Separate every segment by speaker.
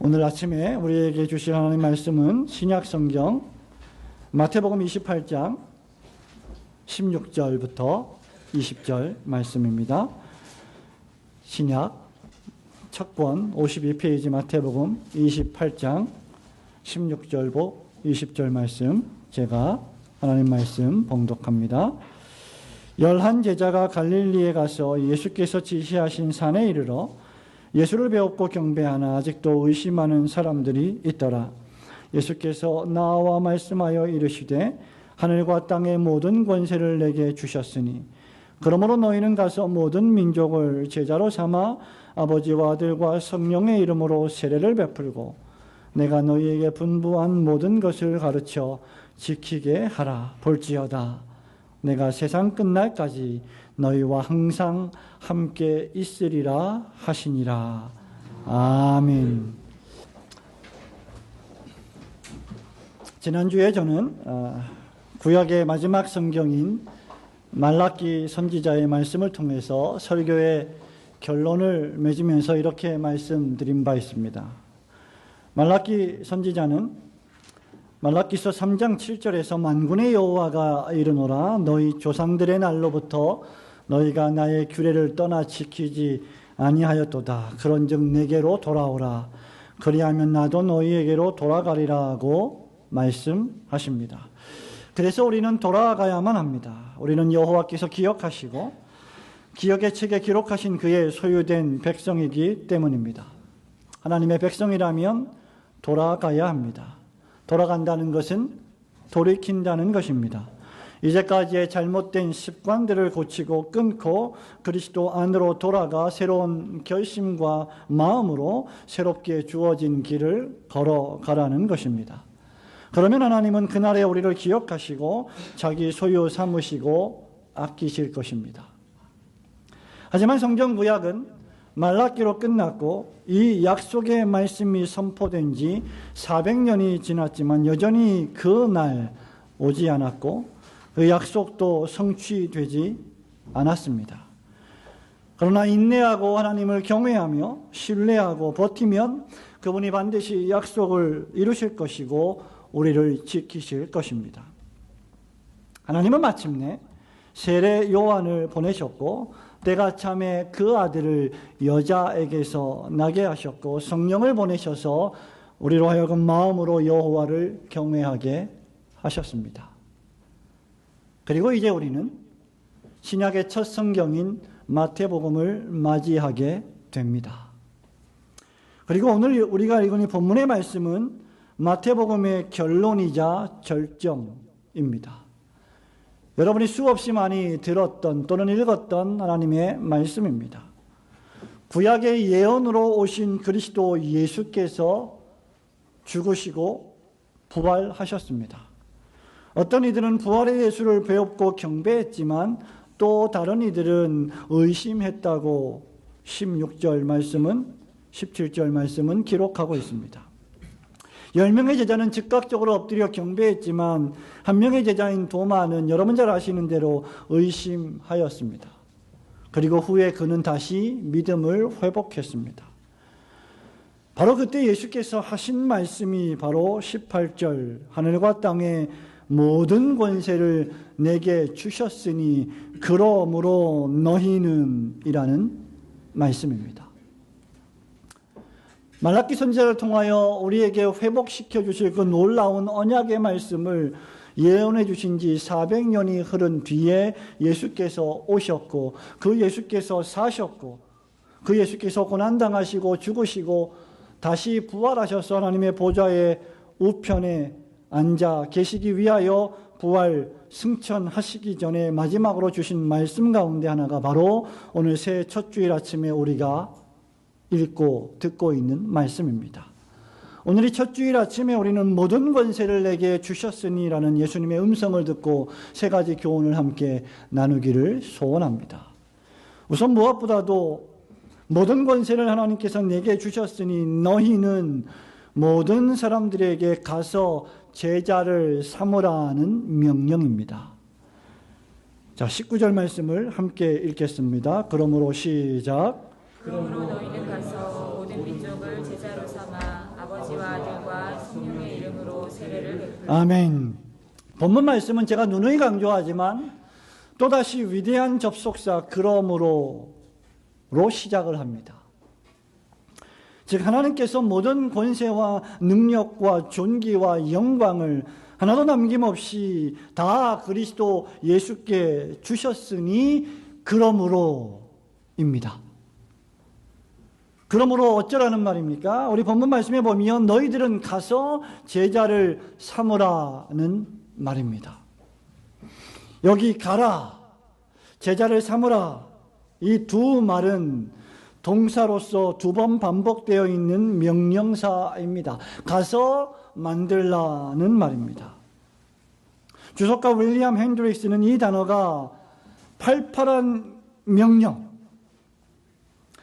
Speaker 1: 오늘 아침에 우리에게 주신 하나님 말씀은 신약 성경 마태복음 28장 16절부터 20절 말씀입니다. 신약 첫 권 52페이지 마태복음 28장 16절부터 20절 말씀, 제가 하나님 말씀 봉독합니다. 11 제자가 갈릴리에 가서 예수께서 지시하신 산에 이르러 예수를 배웠고 경배하나 아직도 의심하는 사람들이 있더라. 예수께서 나와 말씀하여 이르시되 하늘과 땅의 모든 권세를 내게 주셨으니 그러므로 너희는 가서 모든 민족을 제자로 삼아 아버지와 아들과 성령의 이름으로 세례를 베풀고 내가 너희에게 분부한 모든 것을 가르쳐 지키게 하라. 볼지어다 내가 세상 끝날까지 너희와 항상 함께 있으리라 하시니라. 아멘. 지난주에 저는 구약의 마지막 성경인 말라기 선지자의 말씀을 통해서 설교의 결론을 맺으면서 이렇게 말씀드린 바 있습니다. 말라기 선지자는 말라기서 3장 7절에서 만군의 여호와가 이르노라 너희 조상들의 날로부터 너희가 나의 규례를 떠나 지키지 아니하였도다. 그런즉 내게로 돌아오라. 그리하면 나도 너희에게로 돌아가리라고 말씀하십니다. 그래서 우리는 돌아가야만 합니다. 우리는 여호와께서 기억하시고 기억의 책에 기록하신 그의 소유된 백성이기 때문입니다. 하나님의 백성이라면 돌아가야 합니다. 돌아간다는 것은 돌이킨다는 것입니다. 이제까지의 잘못된 습관들을 고치고 끊고 그리스도 안으로 돌아가 새로운 결심과 마음으로 새롭게 주어진 길을 걸어가라는 것입니다. 그러면 하나님은 그날에 우리를 기억하시고 자기 소유 삼으시고 아끼실 것입니다. 하지만 성경 구약은 말라기로 끝났고 이 약속의 말씀이 선포된 지 400년이 지났지만 여전히 그 날 오지 않았고 그 약속도 성취되지 않았습니다. 그러나 인내하고 하나님을 경외하며 신뢰하고 버티면 그분이 반드시 약속을 이루실 것이고 우리를 지키실 것입니다. 하나님은 마침내 세례 요한을 보내셨고 때가 참에 그 아들을 여자에게서 나게 하셨고 성령을 보내셔서 우리로 하여금 마음으로 여호와를 경외하게 하셨습니다. 그리고 이제 우리는 신약의 첫 성경인 마태복음을 맞이하게 됩니다. 그리고 오늘 우리가 읽은 이 본문의 말씀은 마태복음의 결론이자 절정입니다. 여러분이 수없이 많이 들었던 또는 읽었던 하나님의 말씀입니다. 구약의 예언으로 오신 그리스도 예수께서 죽으시고 부활하셨습니다. 어떤 이들은 부활의 예수를 배웠고 경배했지만 또 다른 이들은 의심했다고 16절 말씀은 17절 말씀은 기록하고 있습니다. 10명의 제자는 즉각적으로 엎드려 경배했지만 한 명의 제자인 도마는 여러분 잘 아시는 대로 의심하였습니다. 그리고 후에 그는 다시 믿음을 회복했습니다. 바로 그때 예수께서 하신 말씀이 바로 18절 하늘과 땅의 모든 권세를 내게 주셨으니 그러므로 너희는 이라는 말씀입니다. 말라기 선지자를 통하여 우리에게 회복시켜 주실 그 놀라운 언약의 말씀을 예언해 주신 지 400년이 흐른 뒤에 예수께서 오셨고 그 예수께서 사셨고 그 예수께서 고난당하시고 죽으시고 다시 부활하셔서 하나님의 보좌의 우편에 앉아 계시기 위하여 부활 승천하시기 전에 마지막으로 주신 말씀 가운데 하나가 바로 오늘 새해 첫 주일 아침에 우리가 읽고 듣고 있는 말씀입니다. 오늘 이 첫 주일 아침에 우리는 모든 권세를 내게 주셨으니라는 예수님의 음성을 듣고 세 가지 교훈을 함께 나누기를 소원합니다. 우선 무엇보다도 모든 권세를 하나님께서 내게 주셨으니 너희는 모든 사람들에게 가서 제자를 삼으라는 명령입니다. 자, 19절 말씀을 함께 읽겠습니다. 그러므로 시작.
Speaker 2: 그러므로 너희는 가서 모든 모든 민족을 제자로 삼아 아버지와 아들과 성령의 이름으로 세례를 베풀고.
Speaker 1: 아멘. 본문 말씀은 제가 누누이 강조하지만 또다시 위대한 접속사 그러므로로 시작을 합니다. 즉 하나님께서 모든 권세와 능력과 존귀와 영광을 하나도 남김없이 다 그리스도 예수께 주셨으니 그러므로입니다. 그러므로 어쩌라는 말입니까? 우리 본문 말씀에 보면 너희들은 가서 제자를 삼으라는 말입니다. 여기 가라, 제자를 삼으라, 이 두 말은 동사로서 두 번 반복되어 있는 명령사입니다. 가서 만들라는 말입니다. 주석가 윌리엄 핸드릭스는 이 단어가 팔팔한 명령,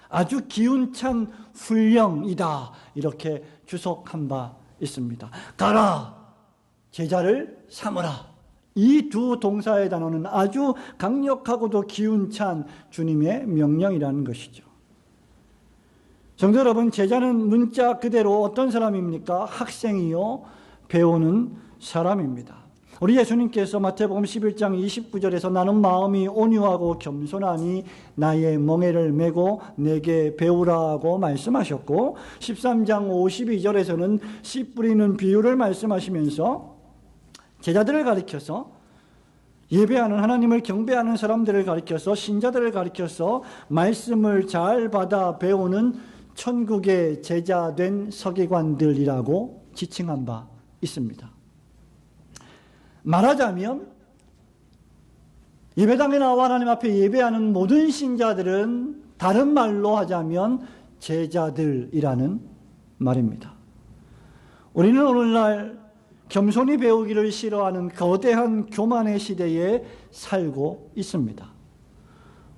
Speaker 1: 아주 기운찬 훈령이다, 이렇게 주석한 바 있습니다. 가라, 제자를 삼으라. 이 두 동사의 단어는 아주 강력하고도 기운찬 주님의 명령이라는 것이죠. 성도 여러분, 제자는 문자 그대로 어떤 사람입니까? 학생이요, 배우는 사람입니다. 우리 예수님께서 마태복음 11장 29절에서 나는 마음이 온유하고 겸손하니 나의 멍에를 메고 내게 배우라고 말씀하셨고, 13장 52절에서는 씨 뿌리는 비유를 말씀하시면서 제자들을 가리켜서 예배하는, 하나님을 경배하는 사람들을 가리켜서, 신자들을 가리켜서 말씀을 잘 받아 배우는 천국의 제자된 서기관들이라고 지칭한 바 있습니다. 말하자면 예배당에 나와 하나님 앞에 예배하는 모든 신자들은 다른 말로 하자면 제자들이라는 말입니다. 우리는 오늘날 겸손히 배우기를 싫어하는 거대한 교만의 시대에 살고 있습니다.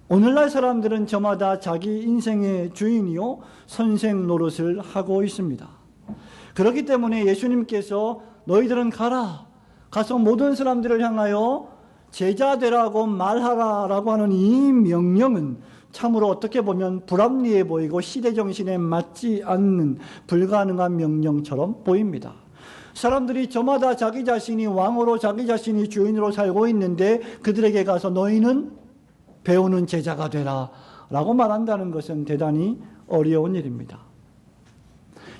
Speaker 1: 오늘날 사람들은 저마다 자기 인생의 주인이요, 선생 노릇을 하고 있습니다. 그렇기 때문에 예수님께서 너희들은 가서 모든 사람들을 향하여 제자 되라고 말하라라고 하는 이 명령은 참으로 어떻게 보면 불합리해 보이고 시대정신에 맞지 않는 불가능한 명령처럼 보입니다. 사람들이 저마다 자기 자신이 왕으로, 자기 자신이 주인으로 살고 있는데 그들에게 가서 너희는 배우는 제자가 되라 라고 말한다는 것은 대단히 어려운 일입니다.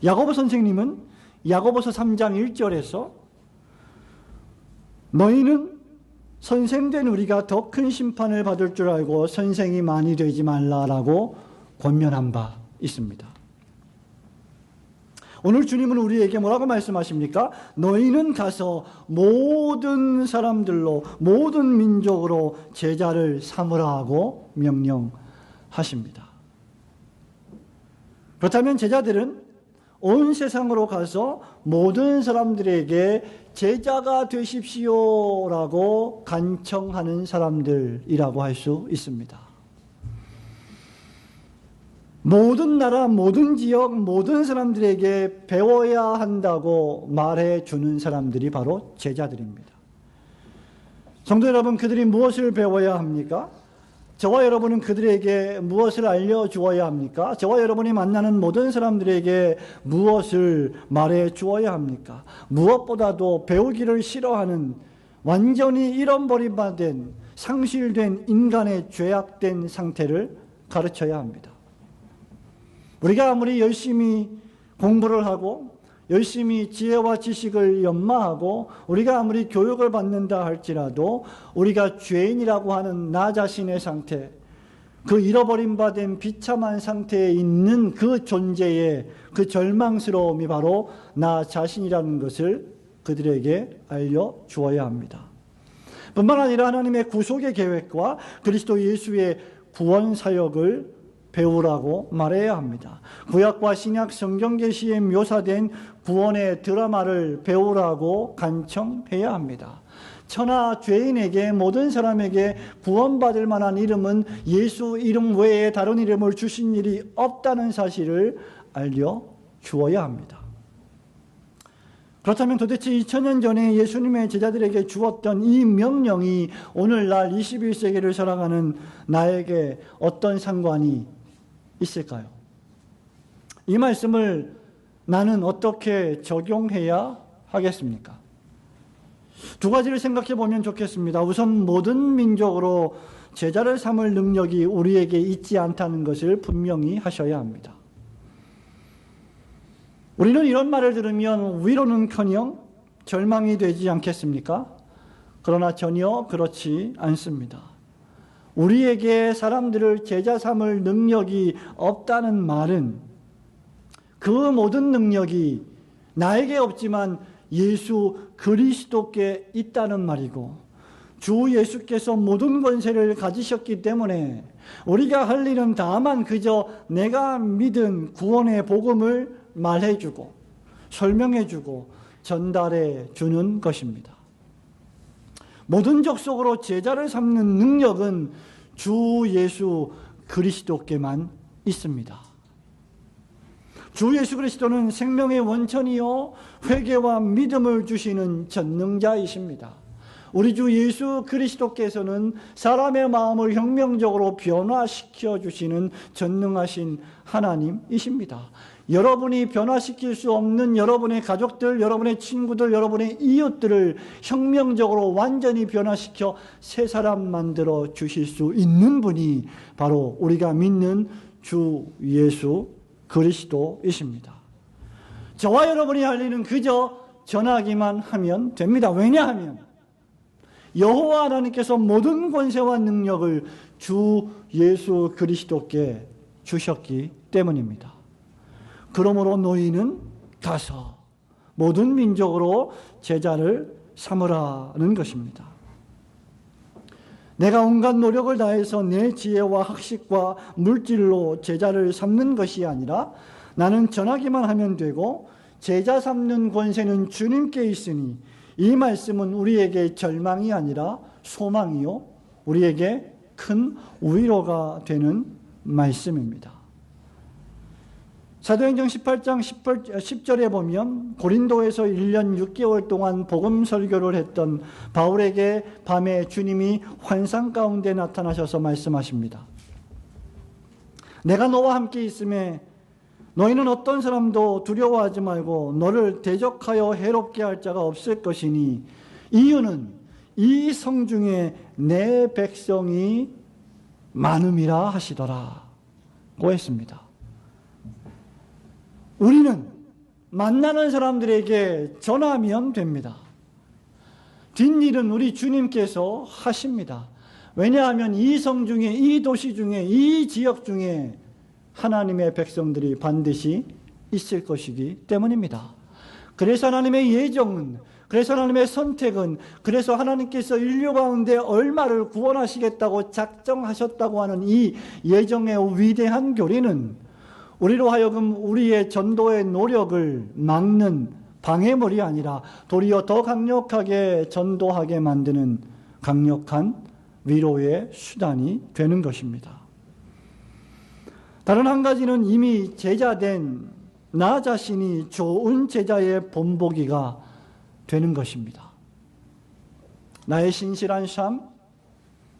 Speaker 1: 야고보 선생님은 야고보서 3장 1절에서 너희는 선생된 우리가 더 큰 심판을 받을 줄 알고 선생이 많이 되지 말라라고 권면한 바 있습니다. 오늘 주님은 우리에게 뭐라고 말씀하십니까? 너희는 가서 모든 사람들로, 모든 민족으로 제자를 삼으라고 명령하십니다. 그렇다면 제자들은 온 세상으로 가서 모든 사람들에게 제자가 되십시오라고 간청하는 사람들이라고 할 수 있습니다. 모든 나라, 모든 지역, 모든 사람들에게 배워야 한다고 말해주는 사람들이 바로 제자들입니다. 성도 여러분, 그들이 무엇을 배워야 합니까? 저와 여러분은 그들에게 무엇을 알려주어야 합니까? 저와 여러분이 만나는 모든 사람들에게 무엇을 말해주어야 합니까? 무엇보다도 배우기를 싫어하는, 완전히 잃어버림받은, 상실된 인간의 죄악된 상태를 가르쳐야 합니다. 우리가 아무리 열심히 공부를 하고 열심히 지혜와 지식을 연마하고 우리가 아무리 교육을 받는다 할지라도 우리가 죄인이라고 하는 나 자신의 상태, 그 잃어버림 받은 비참한 상태에 있는 그 존재의 그 절망스러움이 바로 나 자신이라는 것을 그들에게 알려주어야 합니다. 뿐만 아니라 하나님의 구속의 계획과 그리스도 예수의 구원 사역을 배우라고 말해야 합니다. 구약과 신약 성경 계시에 묘사된 구원의 드라마를 배우라고 간청해야 합니다. 천하 죄인에게, 모든 사람에게 구원받을 만한 이름은 예수 이름 외에 다른 이름을 주신 일이 없다는 사실을 알려주어야 합니다. 그렇다면 도대체 2000년 전에 예수님의 제자들에게 주었던 이 명령이 오늘날 21세기를 살아가는 나에게 어떤 상관이 있을까요? 이 말씀을 나는 어떻게 적용해야 하겠습니까? 두 가지를 생각해 보면 좋겠습니다. 우선 모든 민족으로 제자를 삼을 능력이 우리에게 있지 않다는 것을 분명히 하셔야 합니다. 우리는 이런 말을 들으면 위로는커녕 절망이 되지 않겠습니까? 그러나 전혀 그렇지 않습니다. 우리에게 사람들을 제자 삼을 능력이 없다는 말은 그 모든 능력이 나에게 없지만 예수 그리스도께 있다는 말이고, 주 예수께서 모든 권세를 가지셨기 때문에 우리가 할 일은 다만 그저 내가 믿은 구원의 복음을 말해주고 설명해주고 전달해 주는 것입니다. 모든 족속으로 제자를 삼는 능력은 주 예수 그리스도께만 있습니다. 주 예수 그리스도는 생명의 원천이요 회개와 믿음을 주시는 전능자이십니다. 우리 주 예수 그리스도께서는 사람의 마음을 혁명적으로 변화시켜 주시는 전능하신 하나님이십니다. 여러분이 변화시킬 수 없는 여러분의 가족들, 여러분의 친구들, 여러분의 이웃들을 혁명적으로 완전히 변화시켜 새 사람 만들어 주실 수 있는 분이 바로 우리가 믿는 주 예수 그리스도이십니다. 저와 여러분이 할 일은 그저 전하기만 하면 됩니다. 왜냐하면 여호와 하나님께서 모든 권세와 능력을 주 예수 그리스도께 주셨기 때문입니다. 그러므로 너희는 가서 모든 민족으로 제자를 삼으라는 것입니다. 내가 온갖 노력을 다해서 내 지혜와 학식과 물질로 제자를 삼는 것이 아니라 나는 전하기만 하면 되고 제자 삼는 권세는 주님께 있으니 이 말씀은 우리에게 절망이 아니라 소망이요 우리에게 큰 위로가 되는 말씀입니다. 사도행전 18장 10절에 보면 고린도에서 1년 6개월 동안 복음 설교를 했던 바울에게 밤에 주님이 환상 가운데 나타나셔서 말씀하십니다. 내가 너와 함께 있음에 너희는 어떤 사람도 두려워하지 말고 너를 대적하여 해롭게 할 자가 없을 것이니 이유는 이 성중에 내 백성이 많음이라 하시더라 고 했습니다. 우리는 만나는 사람들에게 전하면 됩니다. 뒷일은 우리 주님께서 하십니다. 왜냐하면 이 성 중에, 이 도시 중에, 이 지역 중에 하나님의 백성들이 반드시 있을 것이기 때문입니다. 그래서 하나님의 예정은, 그래서 하나님의 선택은, 그래서 하나님께서 인류 가운데 얼마를 구원하시겠다고 작정하셨다고 하는 이 예정의 위대한 교리는 우리로 하여금 우리의 전도의 노력을 막는 방해물이 아니라 도리어 더 강력하게 전도하게 만드는 강력한 위로의 수단이 되는 것입니다. 다른 한 가지는 이미 제자된 나 자신이 좋은 제자의 본보기가 되는 것입니다. 나의 신실한 삶,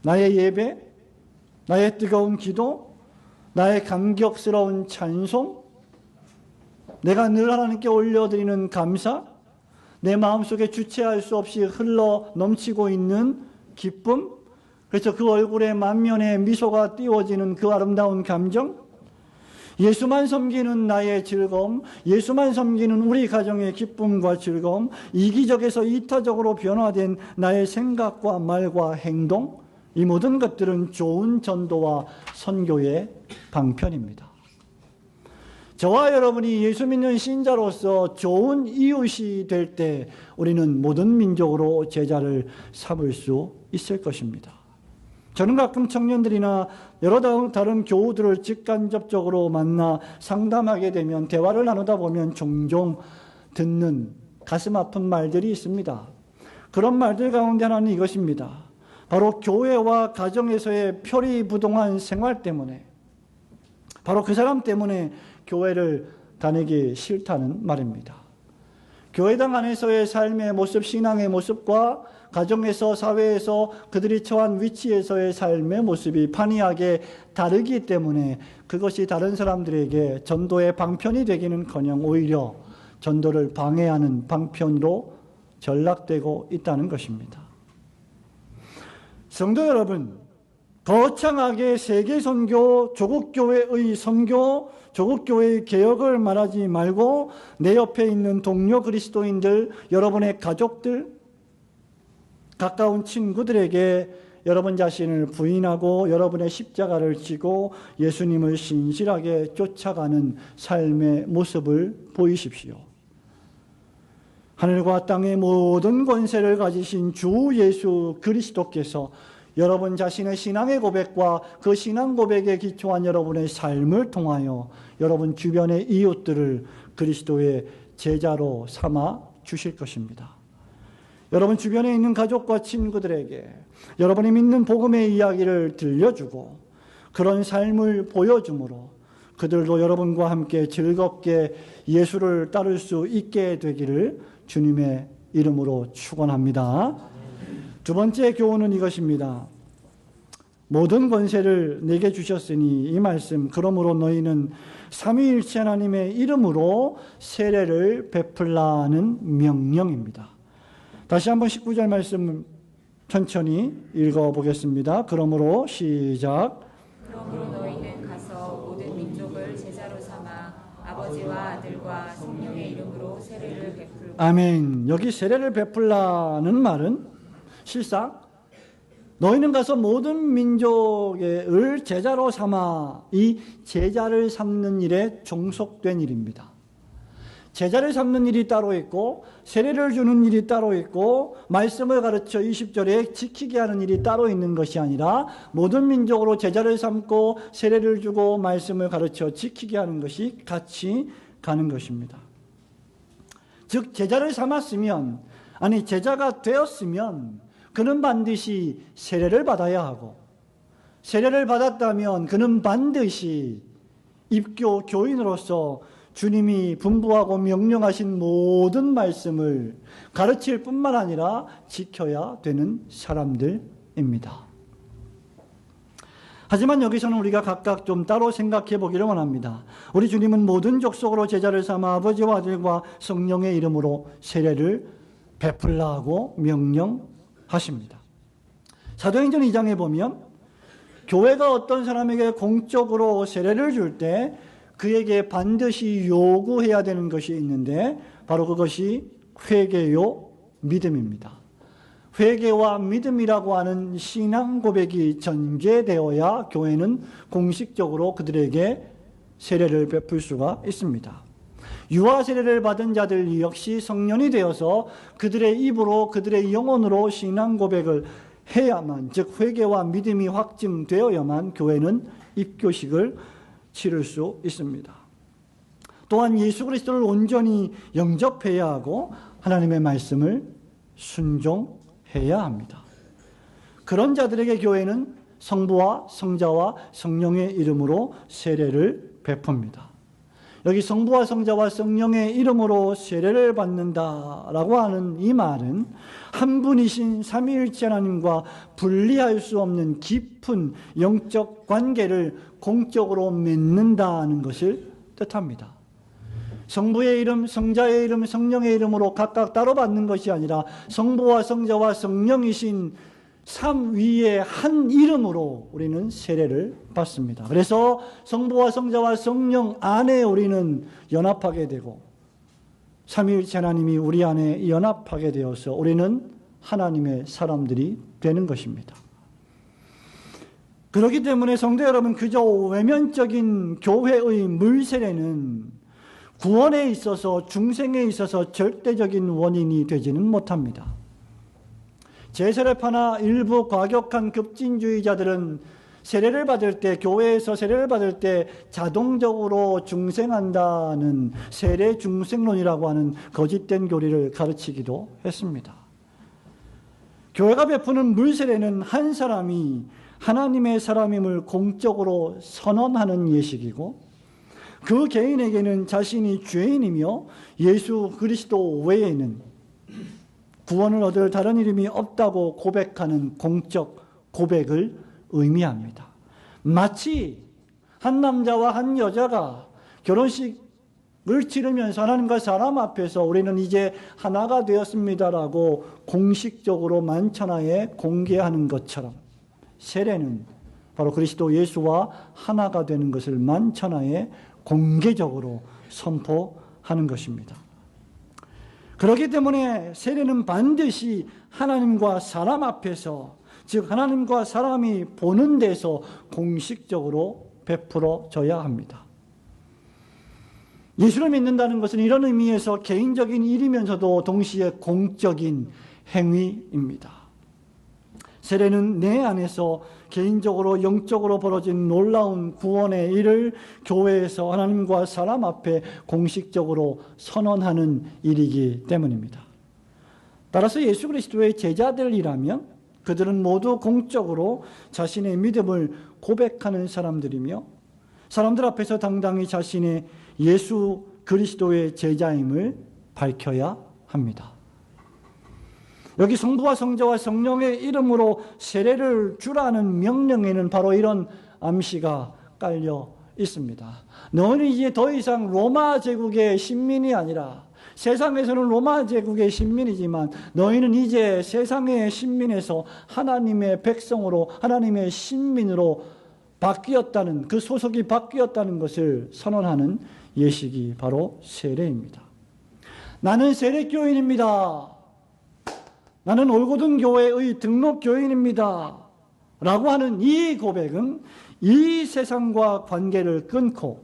Speaker 1: 나의 예배, 나의 뜨거운 기도, 나의 감격스러운 찬송, 내가 늘 하나님께 올려드리는 감사, 내 마음속에 주체할 수 없이 흘러 넘치고 있는 기쁨, 그래서 그 얼굴에 만면에 미소가 띄워지는 그 아름다운 감정, 예수만 섬기는 나의 즐거움, 예수만 섬기는 우리 가정의 기쁨과 즐거움, 이기적에서 이타적으로 변화된 나의 생각과 말과 행동, 이 모든 것들은 좋은 전도와 선교의 방편입니다. 저와 여러분이 예수 믿는 신자로서 좋은 이웃이 될 때 우리는 모든 민족으로 제자를 삼을 수 있을 것입니다. 저는 가끔 청년들이나 여러 다른 교우들을 직간접적으로 만나 상담하게 되면 대화를 나누다 보면 종종 듣는 가슴 아픈 말들이 있습니다. 그런 말들 가운데 하나는 이것입니다. 바로 교회와 가정에서의 표리부동한 생활 때문에, 바로 그 사람 때문에 교회를 다니기 싫다는 말입니다. 교회당 안에서의 삶의 모습, 신앙의 모습과 가정에서, 사회에서 그들이 처한 위치에서의 삶의 모습이 판이하게 다르기 때문에 그것이 다른 사람들에게 전도의 방편이 되기는커녕 오히려 전도를 방해하는 방편으로 전락되고 있다는 것입니다. 성도 여러분, 거창하게 세계선교, 조국교회의 선교, 조국교회의 개혁을 말하지 말고 내 옆에 있는 동료 그리스도인들, 여러분의 가족들, 가까운 친구들에게 여러분 자신을 부인하고 여러분의 십자가를 지고 예수님을 신실하게 쫓아가는 삶의 모습을 보이십시오. 하늘과 땅의 모든 권세를 가지신 주 예수 그리스도께서 여러분 자신의 신앙의 고백과 그 신앙 고백에 기초한 여러분의 삶을 통하여 여러분 주변의 이웃들을 그리스도의 제자로 삼아 주실 것입니다. 여러분 주변에 있는 가족과 친구들에게 여러분이 믿는 복음의 이야기를 들려주고 그런 삶을 보여줌으로 그들도 여러분과 함께 즐겁게 예수를 따를 수 있게 되기를 주님의 이름으로 축원합니다. 두 번째 교훈은 이것입니다. 모든 권세를 내게 주셨으니 이 말씀 그러므로 너희는 삼위일체 하나님의 이름으로 세례를 베풀라는 명령입니다. 다시 한번 19절 말씀 천천히 읽어보겠습니다. 그러므로 시작.
Speaker 2: 그러므로 너희는 가서 모든 민족을 제자로 삼아 아버지와 아들과 성령의 이름으로 세례를 베풀고.
Speaker 1: 아멘. 여기 세례를 베풀라는 말은 실상 너희는 가서 모든 민족을 제자로 삼아 이 제자를 삼는 일에 종속된 일입니다. 제자를 삼는 일이 따로 있고 세례를 주는 일이 따로 있고 말씀을 가르쳐 20절에 지키게 하는 일이 따로 있는 것이 아니라 모든 민족으로 제자를 삼고 세례를 주고 말씀을 가르쳐 지키게 하는 것이 같이 가는 것입니다. 즉 제자를 삼았으면 제자가 되었으면 그는 반드시 세례를 받아야 하고 세례를 받았다면 그는 반드시 입교 교인으로서 주님이 분부하고 명령하신 모든 말씀을 가르칠 뿐만 아니라 지켜야 되는 사람들입니다. 하지만 여기서는 우리가 각각 좀 따로 생각해 보기를 원합니다. 우리 주님은 모든 족속으로 제자를 삼아 아버지와 아들과 성령의 이름으로 세례를 베풀라고 명령하십니다. 사도행전 2장에 보면 교회가 어떤 사람에게 공적으로 세례를 줄 때 그에게 반드시 요구해야 되는 것이 있는데 바로 그것이 회개요 믿음입니다. 회개와 믿음이라고 하는 신앙 고백이 전개되어야 교회는 공식적으로 그들에게 세례를 베풀 수가 있습니다. 유아 세례를 받은 자들 역시 성년이 되어서 그들의 입으로 그들의 영혼으로 신앙 고백을 해야만, 즉 회개와 믿음이 확증되어야만 교회는 입교식을 치를 수 있습니다. 또한 예수 그리스도를 온전히 영접해야 하고 하나님의 말씀을 순종해야 합니다. 그런 자들에게 교회는 성부와 성자와 성령의 이름으로 세례를 베풉니다. 여기 성부와 성자와 성령의 이름으로 세례를 받는다라고 하는 이 말은 한 분이신 삼위일체 하나님과 분리할 수 없는 깊은 영적 관계를 공적으로 맺는다는 것을 뜻합니다. 성부의 이름, 성자의 이름, 성령의 이름으로 각각 따로 받는 것이 아니라 성부와 성자와 성령이신 삼위의 한 이름으로 우리는 세례를 받습니다. 그래서 성부와 성자와 성령 안에 우리는 연합하게 되고 삼위일체 하나님이 우리 안에 연합하게 되어서 우리는 하나님의 사람들이 되는 것입니다. 그렇기 때문에 성도 여러분, 그저 외면적인 교회의 물세례는 구원에 있어서 중생에 있어서 절대적인 원인이 되지는 못합니다. 제세례파나 일부 과격한 급진주의자들은 세례를 받을 때, 교회에서 세례를 받을 때 자동적으로 중생한다는 세례 중생론이라고 하는 거짓된 교리를 가르치기도 했습니다. 교회가 베푸는 물세례는 한 사람이 하나님의 사람임을 공적으로 선언하는 예식이고 그 개인에게는 자신이 죄인이며 예수 그리스도 외에는 구원을 얻을 다른 이름이 없다고 고백하는 공적 고백을 의미합니다. 마치 한 남자와 한 여자가 결혼식을 치르면서 하나님과 사람 앞에서 우리는 이제 하나가 되었습니다라고 공식적으로 만천하에 공개하는 것처럼 세례는 바로 그리스도 예수와 하나가 되는 것을 만천하에 공개적으로 선포하는 것입니다. 그렇기 때문에 세례는 반드시 하나님과 사람 앞에서, 즉 하나님과 사람이 보는 데서 공식적으로 베풀어져야 합니다. 예수를 믿는다는 것은 이런 의미에서 개인적인 일이면서도 동시에 공적인 행위입니다. 세례는 내 안에서 개인적으로 영적으로 벌어진 놀라운 구원의 일을 교회에서 하나님과 사람 앞에 공식적으로 선언하는 일이기 때문입니다. 따라서 예수 그리스도의 제자들이라면 그들은 모두 공적으로 자신의 믿음을 고백하는 사람들이며 사람들 앞에서 당당히 자신의 예수 그리스도의 제자임을 밝혀야 합니다. 여기 성부와 성자와 성령의 이름으로 세례를 주라는 명령에는 바로 이런 암시가 깔려 있습니다. 너는 이제 더 이상 로마 제국의 신민이 아니라, 세상에서는 로마 제국의 신민이지만 너희는 이제 세상의 신민에서 하나님의 백성으로, 하나님의 신민으로 바뀌었다는, 그 소속이 바뀌었다는 것을 선언하는 예식이 바로 세례입니다. 나는 세례교인입니다. 나는 올고든 교회의 등록 교인입니다. 라고 하는 이 고백은 이 세상과 관계를 끊고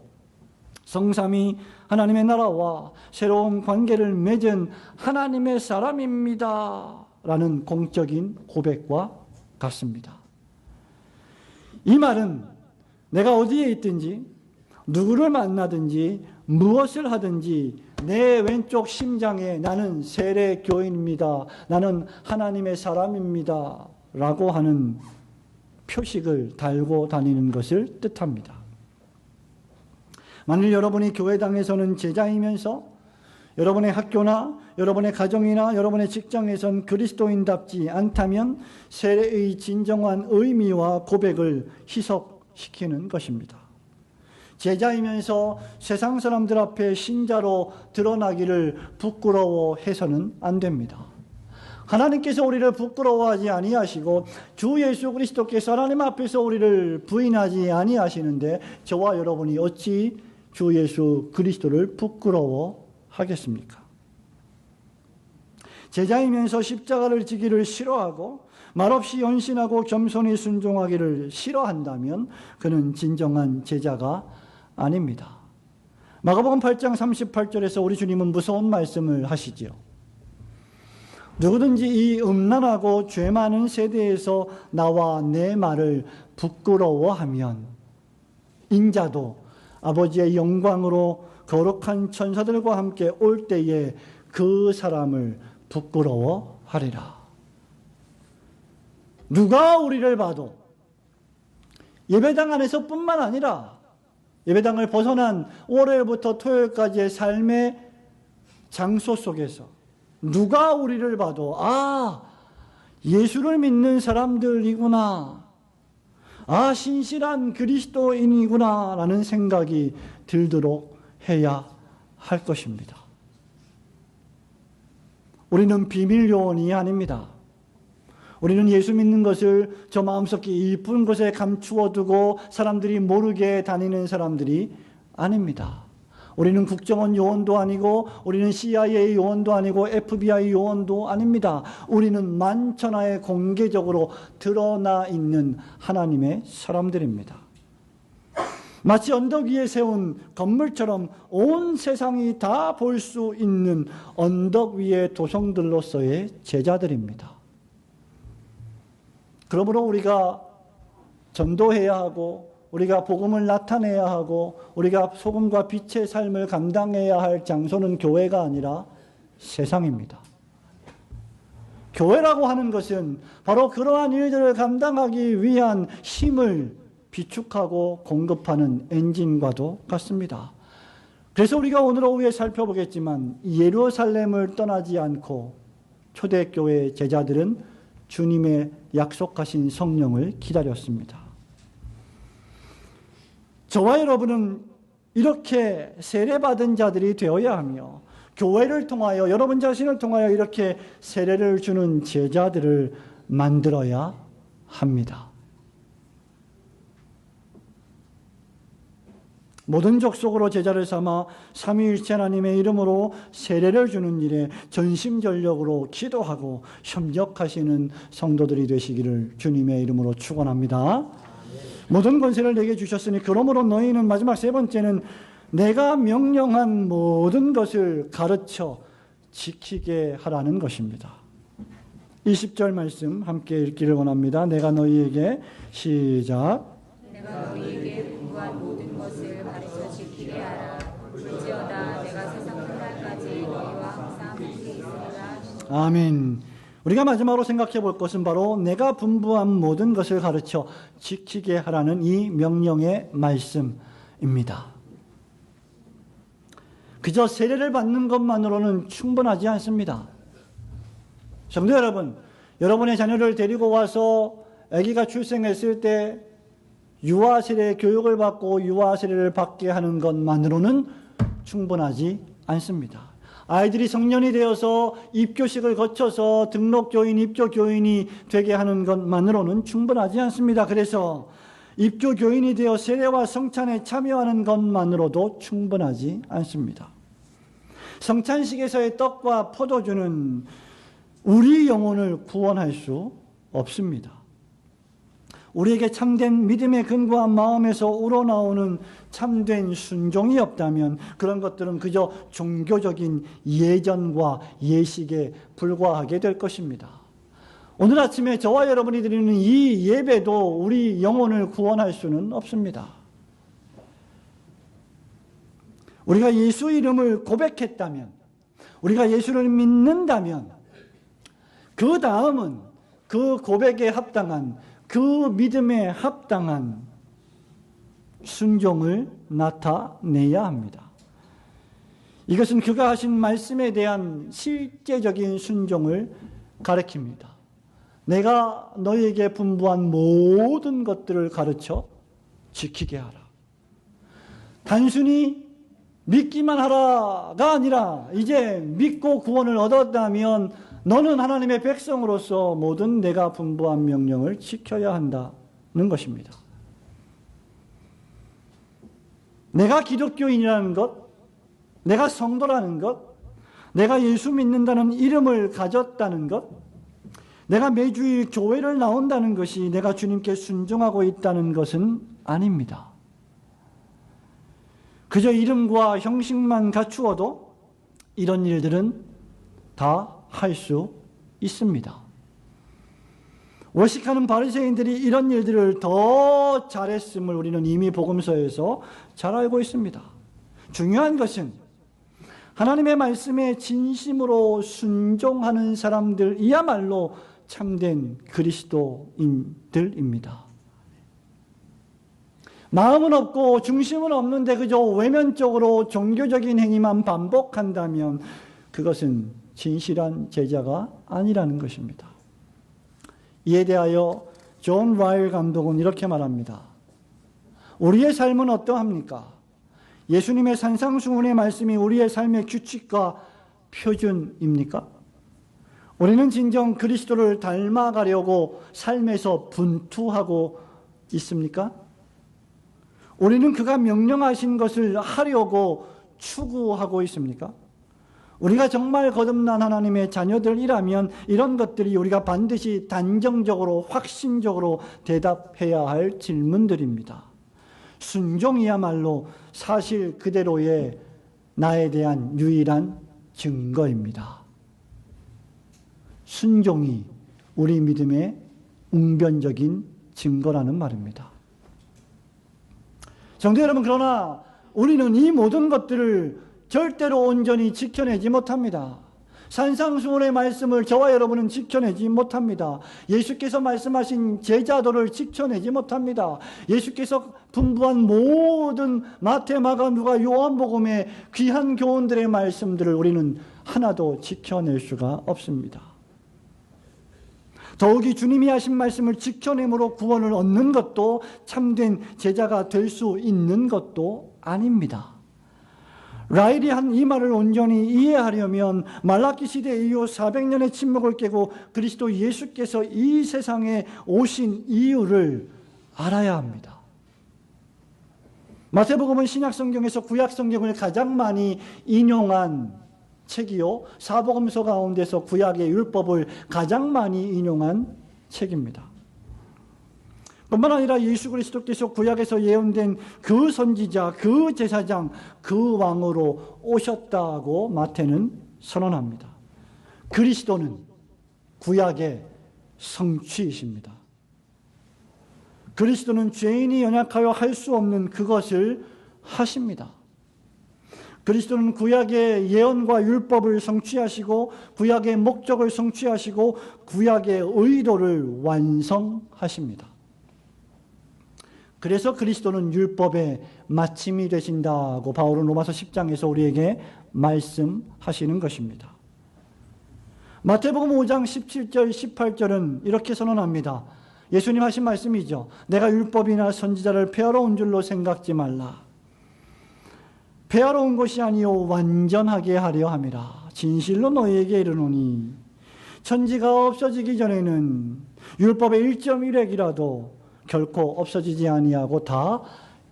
Speaker 1: 성삼위 하나님의 나라와 새로운 관계를 맺은 하나님의 사람입니다. 라는 공적인 고백과 같습니다. 이 말은 내가 어디에 있든지 누구를 만나든지 무엇을 하든지 내 왼쪽 심장에 나는 세례교인입니다. 나는 하나님의 사람입니다. 라고 하는 표식을 달고 다니는 것을 뜻합니다. 만일 여러분이 교회당에서는 제자이면서 여러분의 학교나 여러분의 가정이나 여러분의 직장에선 그리스도인답지 않다면 세례의 진정한 의미와 고백을 희석시키는 것입니다. 제자이면서 세상 사람들 앞에 신자로 드러나기를 부끄러워해서는 안 됩니다. 하나님께서 우리를 부끄러워하지 아니하시고 주 예수 그리스도께서 하나님 앞에서 우리를 부인하지 아니하시는데 저와 여러분이 어찌 주 예수 그리스도를 부끄러워하겠습니까? 제자이면서 십자가를 지기를 싫어하고 말없이 헌신하고 겸손히 순종하기를 싫어한다면 그는 진정한 제자가 아닙니다. 마가복음 8장 38절에서 우리 주님은 무서운 말씀을 하시지요. 누구든지 이 음란하고 죄 많은 세대에서 나와 내 말을 부끄러워하면 인자도 아버지의 영광으로 거룩한 천사들과 함께 올 때에 그 사람을 부끄러워하리라. 누가 우리를 봐도 예배당 안에서뿐만 아니라 예배당을 벗어난 월요일부터 토요일까지의 삶의 장소 속에서 누가 우리를 봐도 예수를 믿는 사람들이구나, 신실한 그리스도인이구나 라는 생각이 들도록 해야 할 것입니다. 우리는 비밀 요원이 아닙니다. 우리는 예수 믿는 것을 저 마음속 깊은 곳에 감추어 두고 사람들이 모르게 다니는 사람들이 아닙니다. 우리는 국정원 요원도 아니고 우리는 CIA 요원도 아니고 FBI 요원도 아닙니다. 우리는 만천하에 공개적으로 드러나 있는 하나님의 사람들입니다. 마치 언덕 위에 세운 건물처럼 온 세상이 다 볼 수 있는 언덕 위의 도성들로서의 제자들입니다. 그러므로 우리가 전도해야 하고 우리가 복음을 나타내야 하고 우리가 소금과 빛의 삶을 감당해야 할 장소는 교회가 아니라 세상입니다. 교회라고 하는 것은 바로 그러한 일들을 감당하기 위한 힘을 비축하고 공급하는 엔진과도 같습니다. 그래서 우리가 오늘 오후에 살펴보겠지만 예루살렘을 떠나지 않고 초대교회 제자들은 주님의 약속하신 성령을 기다렸습니다. 저와 여러분은 이렇게 세례받은 자들이 되어야 하며 교회를 통하여 여러분 자신을 통하여 이렇게 세례를 주는 제자들을 만들어야 합니다. 모든 족속으로 제자를 삼아 삼위일체 하나님의 이름으로 세례를 주는 일에 전심전력으로 기도하고 협력하시는 성도들이 되시기를 주님의 이름으로 축원합니다. 모든 권세를 내게 주셨으니 그러므로 너희는 마지막 세 번째는 내가 명령한 모든 것을 가르쳐 지키게 하라는 것입니다. 20절 말씀 함께 읽기를 원합니다. 내가 너희에게 시작.
Speaker 2: 내가 너희에게 분부한 모든 것을 가르쳐 지키게 하라. 볼지어다 내가 세상 끝날까지 너희와 항상 함께 있으리라.
Speaker 1: 아멘. 우리가 마지막으로 생각해 볼 것은 바로 내가 분부한 모든 것을 가르쳐 지키게 하라는 이 명령의 말씀입니다. 그저 세례를 받는 것만으로는 충분하지 않습니다. 성도 여러분, 여러분의 자녀를 데리고 와서 아기가 출생했을 때 유아세례 교육을 받고 유아세례를 받게 하는 것만으로는 충분하지 않습니다. 아이들이 성년이 되어서 입교식을 거쳐서 등록교인, 입교교인이 되게 하는 것만으로는 충분하지 않습니다. 그래서 입교교인이 되어 세례와 성찬에 참여하는 것만으로도 충분하지 않습니다. 성찬식에서의 떡과 포도주는 우리 영혼을 구원할 수 없습니다. 우리에게 참된 믿음의 근거한 마음에서 우러나오는 참된 순종이 없다면 그런 것들은 그저 종교적인 예전과 예식에 불과하게 될 것입니다. 오늘 아침에 저와 여러분이 드리는 이 예배도 우리 영혼을 구원할 수는 없습니다. 우리가 예수 이름을 고백했다면, 우리가 예수를 믿는다면 그 다음은 그 고백에 합당한, 그 믿음에 합당한 순종을 나타내야 합니다. 이것은 그가 하신 말씀에 대한 실제적인 순종을 가리킵니다. 내가 너희에게 분부한 모든 것들을 가르쳐 지키게 하라. 단순히 믿기만 하라가 아니라 이제 믿고 구원을 얻었다면 너는 하나님의 백성으로서 모든 내가 분부한 명령을 지켜야 한다는 것입니다. 내가 기독교인이라는 것, 내가 성도라는 것, 내가 예수 믿는다는 이름을 가졌다는 것, 내가 매주일 교회를 나온다는 것이 내가 주님께 순종하고 있다는 것은 아닙니다. 그저 이름과 형식만 갖추어도 이런 일들은 다 할 수 있습니다. 외식하는 바리새인들이 이런 일들을 더 잘했음을 우리는 이미 복음서에서 잘 알고 있습니다. 중요한 것은 하나님의 말씀에 진심으로 순종하는 사람들이야말로 참된 그리스도인들입니다. 마음은 없고 중심은 없는데 그저 외면적으로 종교적인 행위만 반복한다면 그것은 진실한 제자가 아니라는 것입니다. 이에 대하여 존 라일 감독은 이렇게 말합니다. 우리의 삶은 어떠합니까? 예수님의 산상수훈의 말씀이 우리의 삶의 규칙과 표준입니까? 우리는 진정 그리스도를 닮아가려고 삶에서 분투하고 있습니까? 우리는 그가 명령하신 것을 하려고 추구하고 있습니까? 우리가 정말 거듭난 하나님의 자녀들이라면 이런 것들이 우리가 반드시 단정적으로 확신적으로 대답해야 할 질문들입니다. 순종이야말로 사실 그대로의 나에 대한 유일한 증거입니다. 순종이 우리 믿음의 웅변적인 증거라는 말입니다. 성도 여러분, 그러나 우리는 이 모든 것들을 절대로 온전히 지켜내지 못합니다. 산상수훈의 말씀을 저와 여러분은 지켜내지 못합니다. 예수께서 말씀하신 제자도를 지켜내지 못합니다. 예수께서 분부한 모든 마태, 마가, 누가, 요한복음의 귀한 교훈들의 말씀들을 우리는 하나도 지켜낼 수가 없습니다. 더욱이 주님이 하신 말씀을 지켜냄으로 구원을 얻는 것도 참된 제자가 될 수 있는 것도 아닙니다. 라일이 한 이 말을 온전히 이해하려면 말라기 시대 이후 400년의 침묵을 깨고 그리스도 예수께서 이 세상에 오신 이유를 알아야 합니다. 마태복음은 신약성경에서 구약성경을 가장 많이 인용한 책이요, 사복음서 가운데서 구약의 율법을 가장 많이 인용한 책입니다. 뿐만 아니라 예수 그리스도께서 구약에서 예언된 그 선지자, 그 제사장, 그 왕으로 오셨다고 마태는 선언합니다. 그리스도는 구약의 성취이십니다. 그리스도는 죄인이 연약하여 할 수 없는 그것을 하십니다. 그리스도는 구약의 예언과 율법을 성취하시고 구약의 목적을 성취하시고 구약의 의도를 완성하십니다. 그래서 그리스도는 율법의 마침이 되신다고 바울은 로마서 10장에서 우리에게 말씀하시는 것입니다. 마태복음 5장 17절 18절은 이렇게 선언합니다. 예수님 하신 말씀이죠. 내가 율법이나 선지자를 폐하러 온 줄로 생각지 말라. 폐하러 온 것이 아니요 완전하게 하려 함이라. 진실로 너희에게 이르노니 천지가 없어지기 전에는 율법의 1.1획이라도 결코 없어지지 아니하고 다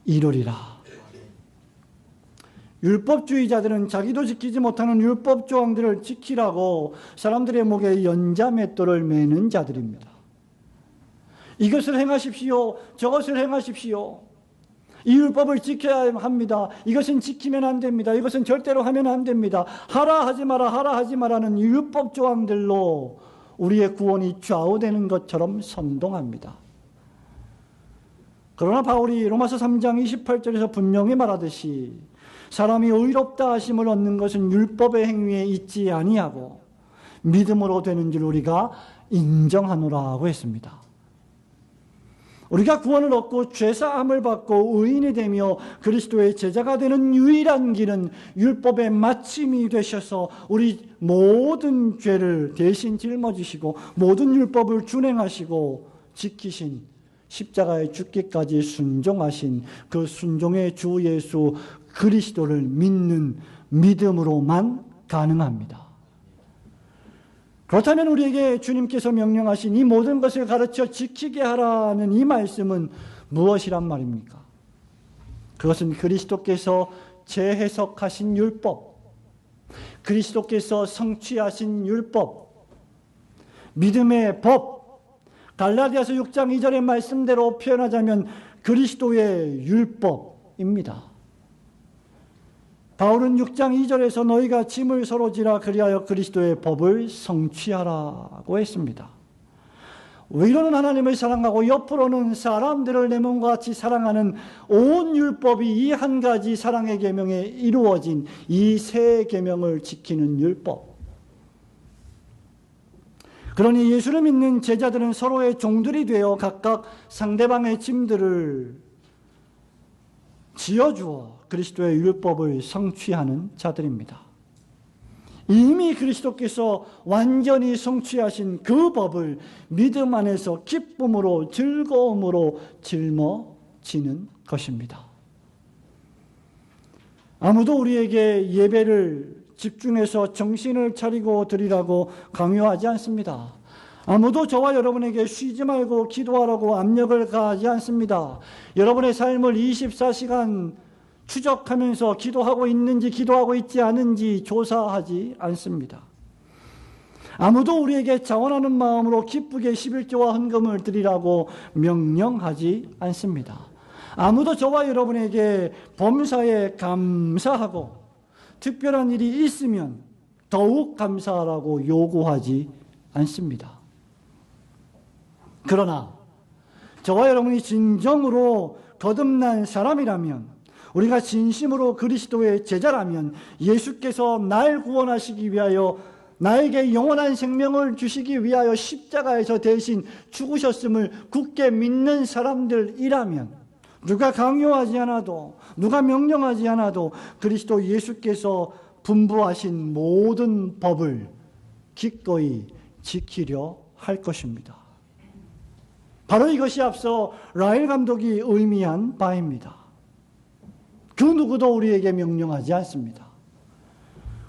Speaker 1: 이루리라. 율법주의자들은 자기도 지키지 못하는 율법 조항들을 지키라고 사람들의 목에 연자맷돌을 매는 자들입니다. 이것을 행하십시오. 저것을 행하십시오. 이 율법을 지켜야 합니다. 이것은 지키면 안 됩니다. 이것은 절대로 하면 안 됩니다. 하라 하지 마라, 하라 하지 마라는 율법 조항들로 우리의 구원이 좌우되는 것처럼 선동합니다. 그러나 바울이 로마서 3장 28절에서 분명히 말하듯이 사람이 의롭다 하심을 얻는 것은 율법의 행위에 있지 아니하고 믿음으로 되는 줄 우리가 인정하노라고 했습니다. 우리가 구원을 얻고 죄사함을 받고 의인이 되며 그리스도의 제자가 되는 유일한 길은 율법의 마침이 되셔서 우리 모든 죄를 대신 짊어지시고 모든 율법을 준행하시고 지키신 십자가에 죽기까지 순종하신 그 순종의 주 예수 그리스도를 믿는 믿음으로만 가능합니다. 그렇다면 우리에게 주님께서 명령하신 이 모든 것을 가르쳐 지키게 하라는 이 말씀은 무엇이란 말입니까? 그것은 그리스도께서 재해석하신 율법, 그리스도께서 성취하신 율법, 믿음의 법, 갈라디아서 6장 2절의 말씀대로 표현하자면 그리스도의 율법입니다. 바울은 6장 2절에서 너희가 짐을 서로 지라 그리하여 그리스도의 법을 성취하라고 했습니다. 위로는 하나님을 사랑하고 옆으로는 사람들을 내 몸과 같이 사랑하는 온 율법이 이 한 가지 사랑의 계명에 이루어진 이 세 계명을 지키는 율법. 그러니 예수를 믿는 제자들은 서로의 종들이 되어 각각 상대방의 짐들을 지어주어 그리스도의 율법을 성취하는 자들입니다. 이미 그리스도께서 완전히 성취하신 그 법을 믿음 안에서 기쁨으로 즐거움으로 짊어지는 것입니다. 아무도 우리에게 예배를 집중해서 정신을 차리고 드리라고 강요하지 않습니다. 아무도 저와 여러분에게 쉬지 말고 기도하라고 압력을 가하지 않습니다. 여러분의 삶을 24시간 추적하면서 기도하고 있는지 기도하고 있지 않은지 조사하지 않습니다. 아무도 우리에게 자원하는 마음으로 기쁘게 11조와 헌금을 드리라고 명령하지 않습니다. 아무도 저와 여러분에게 범사에 감사하고 특별한 일이 있으면 더욱 감사하라고 요구하지 않습니다. 그러나 저와 여러분이 진정으로 거듭난 사람이라면, 우리가 진심으로 그리스도의 제자라면, 예수께서 날 구원하시기 위하여 나에게 영원한 생명을 주시기 위하여 십자가에서 대신 죽으셨음을 굳게 믿는 사람들이라면, 누가 강요하지 않아도, 누가 명령하지 않아도 그리스도 예수께서 분부하신 모든 법을 기꺼이 지키려 할 것입니다. 바로 이것이 앞서 라헬 감독이 의미한 바입니다. 그 누구도 우리에게 명령하지 않습니다.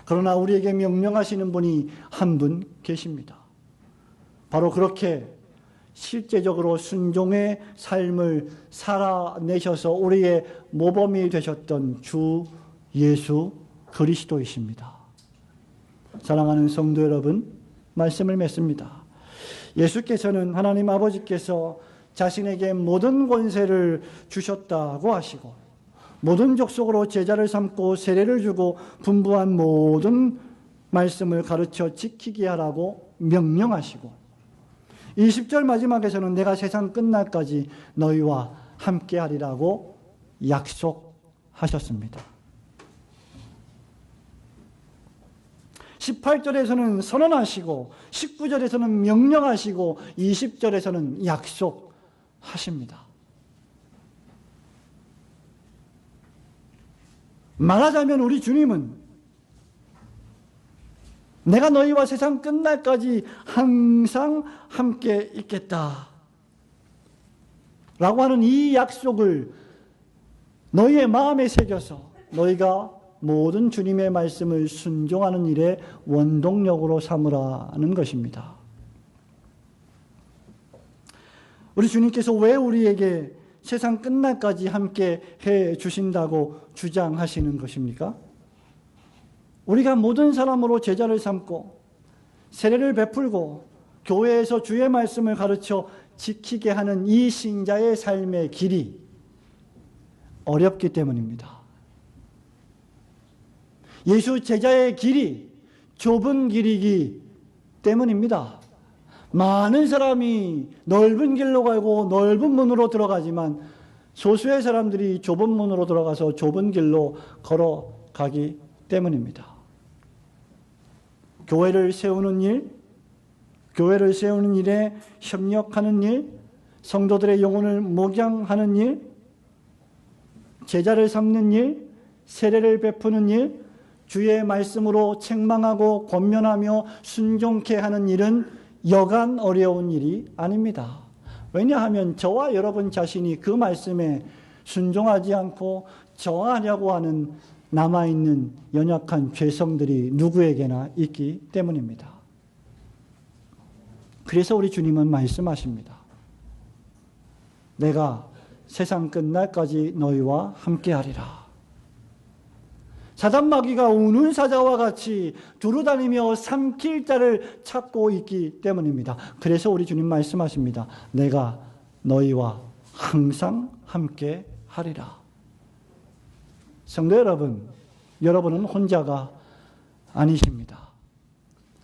Speaker 1: 그러나 우리에게 명령하시는 분이 한 분 계십니다. 바로 그렇게 실제적으로 순종의 삶을 살아내셔서 우리의 모범이 되셨던 주 예수 그리스도이십니다. 사랑하는 성도 여러분, 말씀을 맺습니다. 예수께서는, 하나님 아버지께서 자신에게 모든 권세를 주셨다고 하시고 모든 족속으로 제자를 삼고 세례를 주고 분부한 모든 말씀을 가르쳐 지키게 하라고 명령하시고 20절 마지막에서는 내가 세상 끝날까지 너희와 함께하리라고 약속하셨습니다. 18절에서는 선언하시고 19절에서는 명령하시고 20절에서는 약속하십니다. 말하자면 우리 주님은 내가 너희와 세상 끝날까지 항상 함께 있겠다 라고 하는 이 약속을 너희의 마음에 새겨서 너희가 모든 주님의 말씀을 순종하는 일에 원동력으로 삼으라는 것입니다. 우리 주님께서 왜 우리에게 세상 끝날까지 함께 해 주신다고 주장하시는 것입니까? 우리가 모든 사람으로 제자를 삼고 세례를 베풀고 교회에서 주의 말씀을 가르쳐 지키게 하는 이 신자의 삶의 길이 어렵기 때문입니다. 예수 제자의 길이 좁은 길이기 때문입니다. 많은 사람이 넓은 길로 가고 넓은 문으로 들어가지만 소수의 사람들이 좁은 문으로 들어가서 좁은 길로 걸어가기 때문입니다. 교회를 세우는 일에 협력하는 일, 성도들의 영혼을 목양하는 일, 제자를 삼는 일, 세례를 베푸는 일, 주의 말씀으로 책망하고 권면하며 순종케 하는 일은 여간 어려운 일이 아닙니다. 왜냐하면 저와 여러분 자신이 그 말씀에 순종하지 않고 저항하려고 하는 남아있는 연약한 죄성들이 누구에게나 있기 때문입니다. 그래서 우리 주님은 말씀하십니다. 내가 세상 끝날까지 너희와 함께하리라. 사단 마귀가 우는 사자와 같이 두루다니며 삼킬 자를 찾고 있기 때문입니다. 그래서 우리 주님 말씀하십니다. 내가 너희와 항상 함께 하리라. 성도 여러분, 여러분은 혼자가 아니십니다.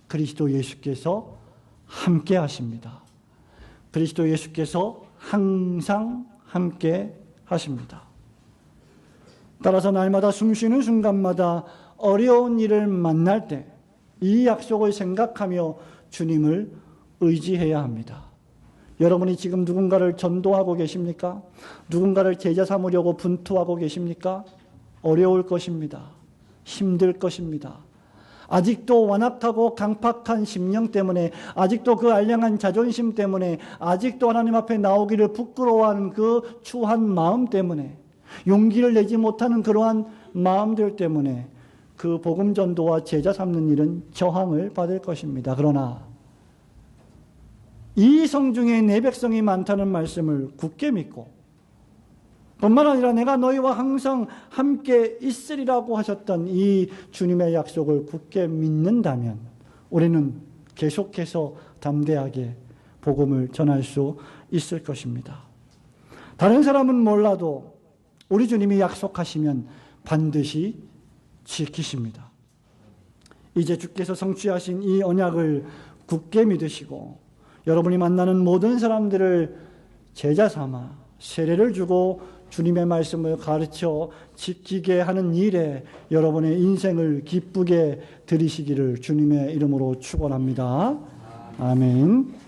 Speaker 1: 그리스도 예수께서 함께 하십니다. 그리스도 예수께서 항상 함께 하십니다. 따라서 날마다 숨쉬는 순간마다 어려운 일을 만날 때 이 약속을 생각하며 주님을 의지해야 합니다. 여러분이 지금 누군가를 전도하고 계십니까? 누군가를 제자 삼으려고 분투하고 계십니까? 어려울 것입니다. 힘들 것입니다. 아직도 완악하고 강팍한 심령 때문에, 아직도 그 알량한 자존심 때문에, 아직도 하나님 앞에 나오기를 부끄러워하는 그 추한 마음 때문에, 용기를 내지 못하는 그러한 마음들 때문에 그 복음 전도와 제자 삼는 일은 저항을 받을 것입니다. 그러나 이 성중에 내 백성이 많다는 말씀을 굳게 믿고, 뿐만 아니라 내가 너희와 항상 함께 있으리라고 하셨던 이 주님의 약속을 굳게 믿는다면 우리는 계속해서 담대하게 복음을 전할 수 있을 것입니다. 다른 사람은 몰라도 우리 주님이 약속하시면 반드시 지키십니다. 이제 주께서 성취하신 이 언약을 굳게 믿으시고 여러분이 만나는 모든 사람들을 제자 삼아 세례를 주고 주님의 말씀을 가르쳐 지키게 하는 일에 여러분의 인생을 기쁘게 들이시기를 주님의 이름으로 축원합니다. 아멘.